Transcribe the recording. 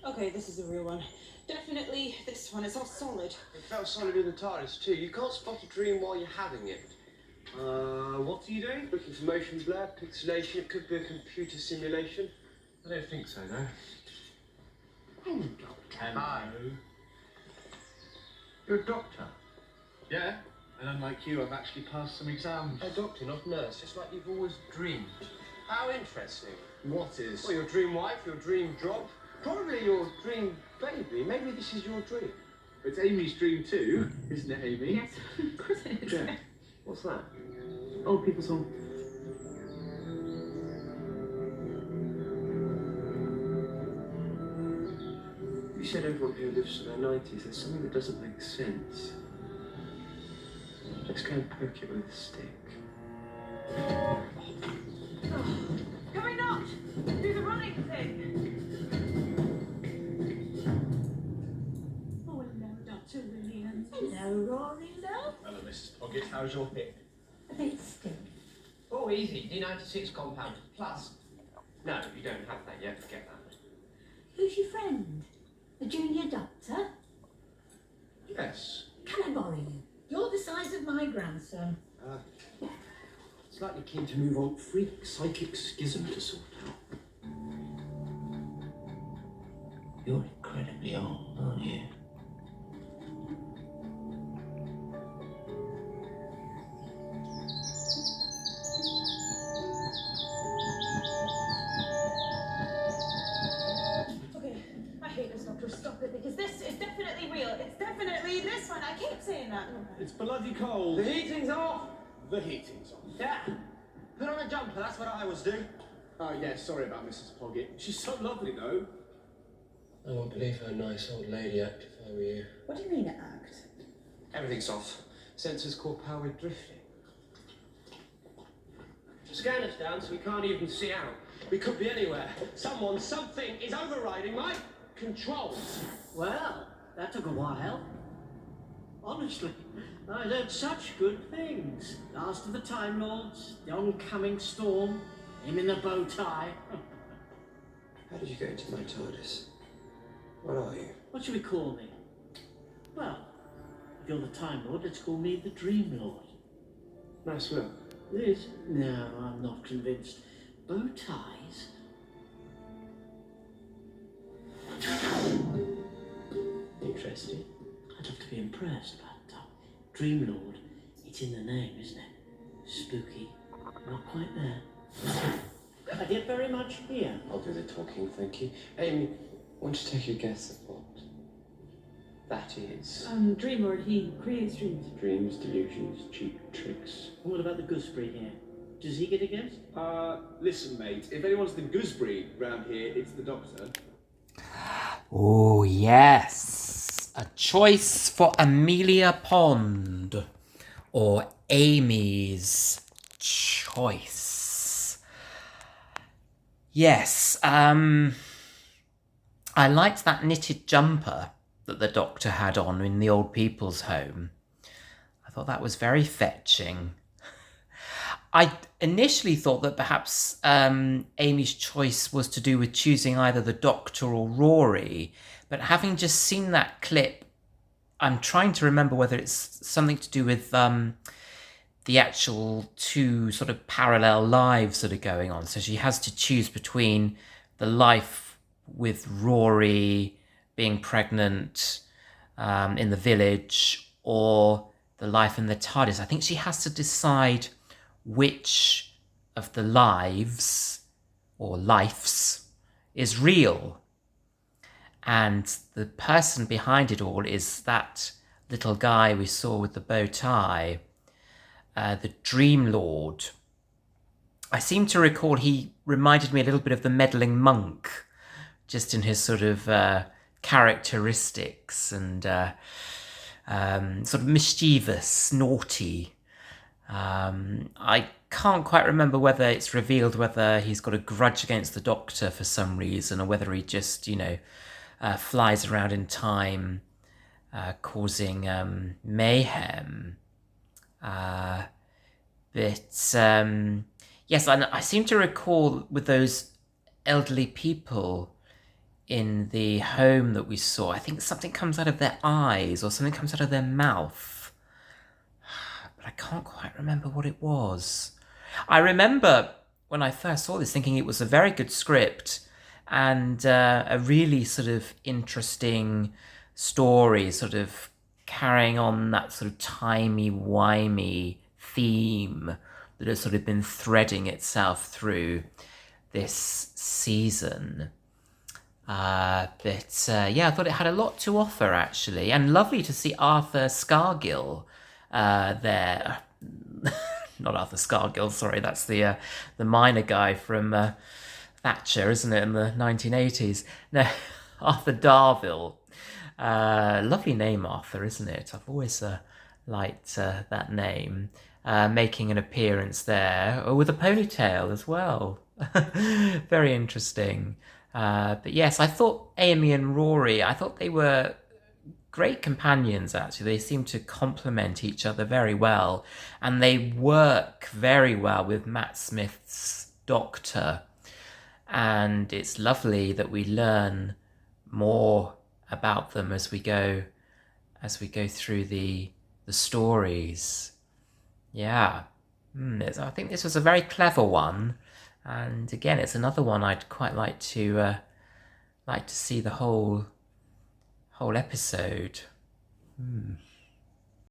Okay, this is a real one. Definitely this one. It's all solid. It felt solid in the TARDIS too. You can't spot a dream while you're having it. What are you doing? Looking for motion blur, pixelation. It could be a computer simulation. I don't think so, no. Oh, Doctor. Hello. You're a doctor. Yeah, and unlike you, I've actually passed some exams. A doctor, not nurse, just like you've always dreamed. How interesting. What is? Well, your dream wife, your dream job, probably your dream baby. Maybe this is your dream. It's Amy's dream too, isn't it, Amy? Yes, of course it is. Yeah. What's that? Old people's home. You said everyone here lives to their 90s. There's something that doesn't make sense. Let's go and poke it with a stick. Can we not do the running thing? Oh, hello, Dr. Williams. Hello, Rory, love. Hello, Mrs. Poggett. How's your hip? A bit stiff. Oh, easy. D96 compound. Plus. No, you don't have that yet. Forget that. Who's your friend? A junior doctor? Yes. Can I borrow you? You're the size of my grandson. Slightly keen to move on. Freak psychic schism to sort out. You're incredibly old, aren't you? Okay, I hate this, Doctor. Stop it, because this is definitely real. It's definitely this one. I keep saying that. It's bloody cold. The heating's off. The heating's on. Yeah. Put on a jumper. That's what I always do. Oh, yeah, sorry about Mrs. Poggett. She's so lovely, though. I won't believe how nice old lady act if I were you. What do you mean act? Everything's off. Sensors call power drifting. Scan us down so we can't even see out. We could be anywhere. Someone, something is overriding my controls. Well, that took a while. Honestly, I heard such good things. Last of the Time Lords, the oncoming storm, him in the bow tie. How did you get into my TARDIS? What are you? What should we call me? Well, if you're the Time Lord, let's call me the Dream Lord. Nice will. This? No, I'm not convinced. Bow ties? Interesting. I'd love to be impressed, but Dream Lord, it's in the name, isn't it? Spooky. Not quite there. I get very much here. I'll do the talking, thank you. Amy, why don't you take a guess at what that is? Dream Lord, he creates dreams. Dreams, delusions, cheap tricks. And what about the gooseberry here? Does he get a guess? Listen, mate, if anyone's the gooseberry round here, it's the doctor. Oh, yes. A choice for Amelia Pond or Amy's choice. Yes, I liked that knitted jumper that the doctor had on in the old people's home. I thought that was very fetching. I initially thought that perhaps Amy's choice was to do with choosing either the Doctor or Rory, but having just seen that clip, I'm trying to remember whether it's something to do with the actual two sort of parallel lives that are going on. So she has to choose between the life with Rory being pregnant in the village or the life in the TARDIS. I think she has to decide which of the lives or lives is real. And the person behind it all is that little guy we saw with the bow tie, the Dream Lord. I seem to recall he reminded me a little bit of the meddling monk, just in his sort of characteristics and sort of mischievous, naughty. I can't quite remember whether it's revealed whether he's got a grudge against the Doctor for some reason or whether he just, flies around in time causing mayhem. Yes, and I seem to recall with those elderly people, in the home that we saw. I think something comes out of their eyes or something comes out of their mouth. But I can't quite remember what it was. I remember when I first saw this thinking it was a very good script and a really sort of interesting story, sort of carrying on that sort of timey-wimey theme that has sort of been threading itself through this season. Yeah, I thought it had a lot to offer, actually, and lovely to see Arthur Scargill there. Not Arthur Scargill, sorry, that's the minor guy from Thatcher, isn't it, in the 1980s? No, Arthur Darvill. Lovely name, Arthur, isn't it? I've always liked that name. Making an appearance there, with a ponytail as well. Very interesting. But yes, I thought Amy and Rory, I thought they were great companions, actually. They seem to complement each other very well. And they work very well with Matt Smith's Doctor. And it's lovely that we learn more about them as we go through the stories. Yeah. I think this was a very clever one. And again, it's another one I'd quite like to see the whole episode.